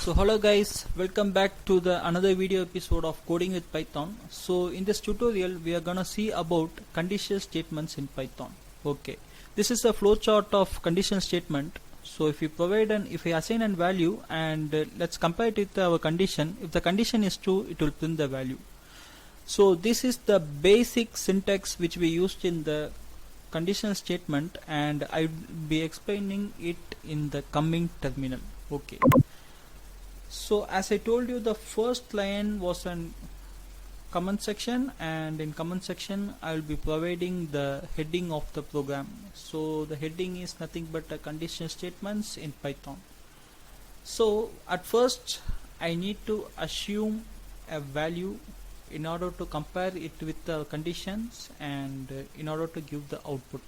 So hello guys, welcome back to the another video episode of Coding with Python. So in this tutorial we are gonna see about conditional statements in Python. Okay, this is a flowchart of conditional statement. So if we assign a value and let's compare it with our condition. If the condition is true, it will print the value. So this is the basic syntax which we used in the conditional statement, and I will be explaining it in the coming terminal. Okay. So as I told you, the first line was an comment section, and in comment section I will be providing the heading of the program. So the heading is nothing but a conditional statements in Python. So at first I need to assume a value in order to compare it with the conditions and in order to give the output.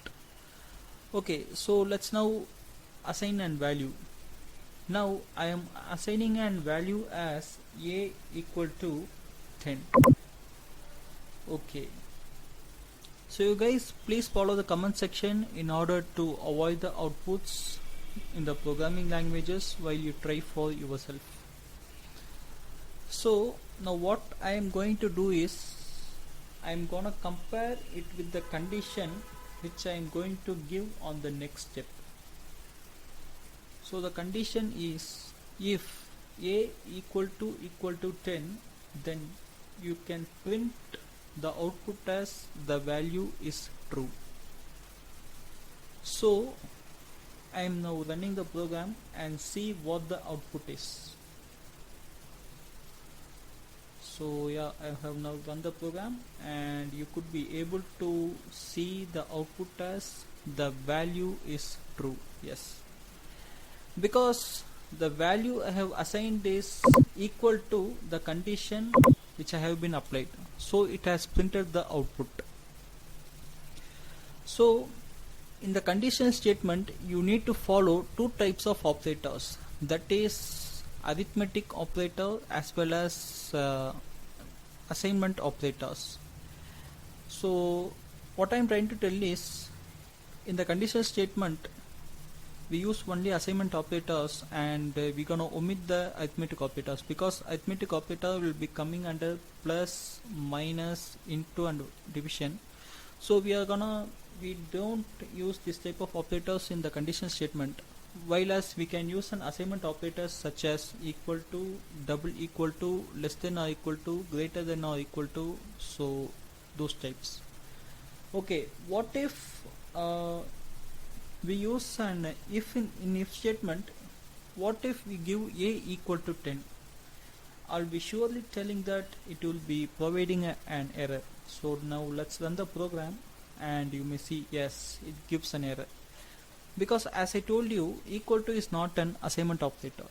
Okay, so let's now assign a value. Now I am assigning a value as a equal to 10. Okay, so you guys please follow the comment section in order to avoid the outputs in the programming languages while you try for yourself. So now what I am going to do is I am gonna compare it with the condition which I am going to give on the next step. So the condition is if a equal to 10, then you can print the output as the value is true. So I am now running the program and see what the output is. So yeah, I have now run the program and you could be able to see the output as the value is true. Yes, because the value I have assigned is equal to the condition which I have been applied, so it has printed the output. So in the condition statement you need to follow two types of operators, that is arithmetic operator as well as assignment operators. So what I am trying to tell is, in the condition statement we use only assignment operators, and we're gonna omit the arithmetic operators because arithmetic operator will be coming under plus, minus, into and division. So we don't use this type of operators in the condition statement, while as we can use an assignment operators such as equal to, double equal to, less than or equal to, greater than or equal to, so those types. Okay, what if we use an if in if statement? What if we give a equal to 10? I'll be surely telling that it will be providing an error. So now let's run the program and you may see, yes, it gives an error because as I told you, equal to is not an assignment operator,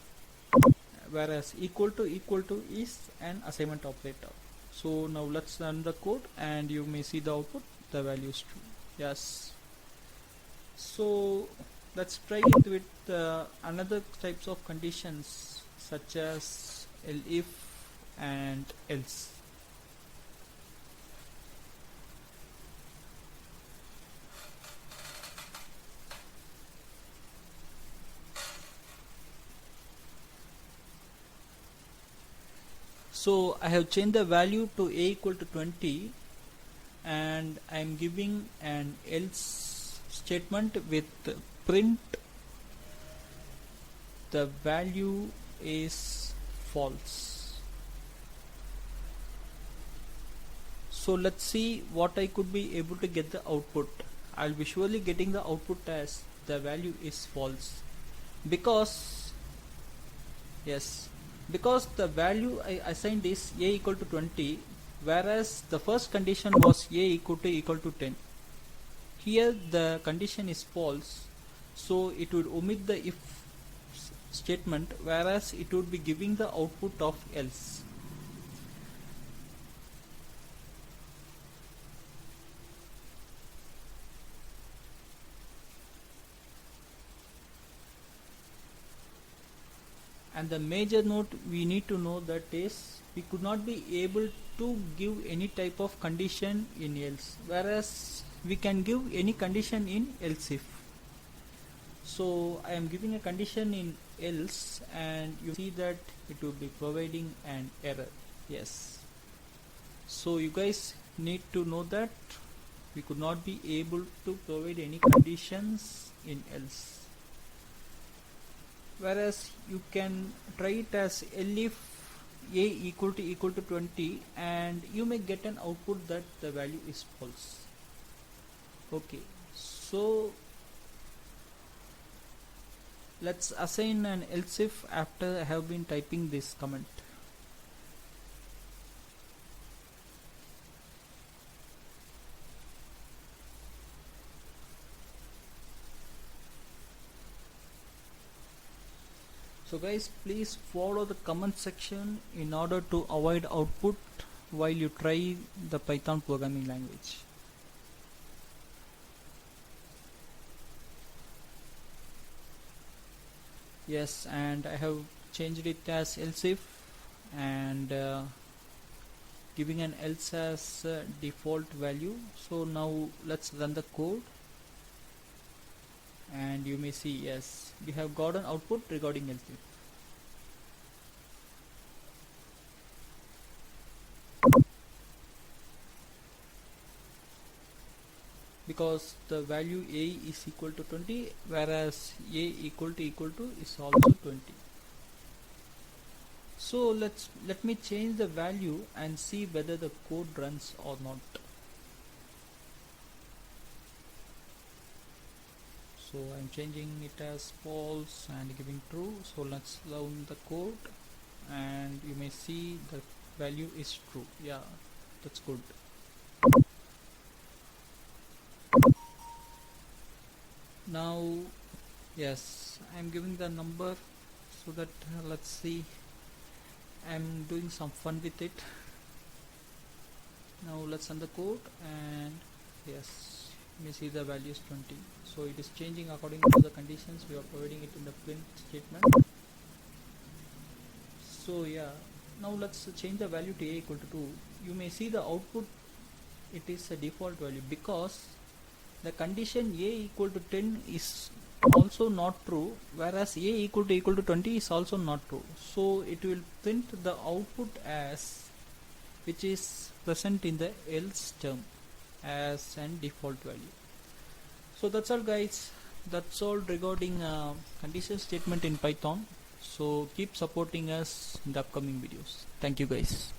whereas equal to is an assignment operator. So now let's run the code and you may see the output, the value is true. Yes. So let's try it with another types of conditions such as elif and else. So I have changed the value to a equal to 20 and I am giving an else statement with print the value is false. So let's see what I could be able to get the output. I'll be surely getting the output as the value is false because the value I assigned is a equal to 20, whereas the first condition was a equal to 10. Here the condition is false, so it would omit the if statement, whereas it would be giving the output of else. And the major note we need to know that is, we could not be able to give any type of condition in else, whereas we can give any condition in else if. So I am giving a condition in else, and you see that it will be providing an error. Yes, so you guys need to know that we could not be able to provide any conditions in else, whereas you can try it as elif a equal to 20, and you may get an output that the value is false. Okay, so let's assign an else if after I have been typing this comment. So guys, please follow the comment section in order to avoid output while you try the Python programming language. Yes, and I have changed it as else if, and giving an else as default value. So now let's run the code, and you may see, yes, we have got an output regarding else if. Because the value a is equal to 20, whereas a equal to is also 20. So let me change the value and see whether the code runs or not. So I'm changing it as false and giving true. So let's run the code, and you may see the value is true. Yeah, that's good. Now, yes, I'm giving the number so that let's see, I'm doing some fun with it. Now let's run the code, and yes, you may see the value is 20. So it is changing according to the conditions we are providing it in the print statement. So yeah, now let's change the value to a equal to 2. You may see the output, it is a default value, because the condition a equal to 10 is also not true, whereas a equal to 20 is also not true. So it will print the output as which is present in the else term as an default value. So that's all guys, that's all regarding condition statement in Python. So keep supporting us in the upcoming videos. Thank you guys.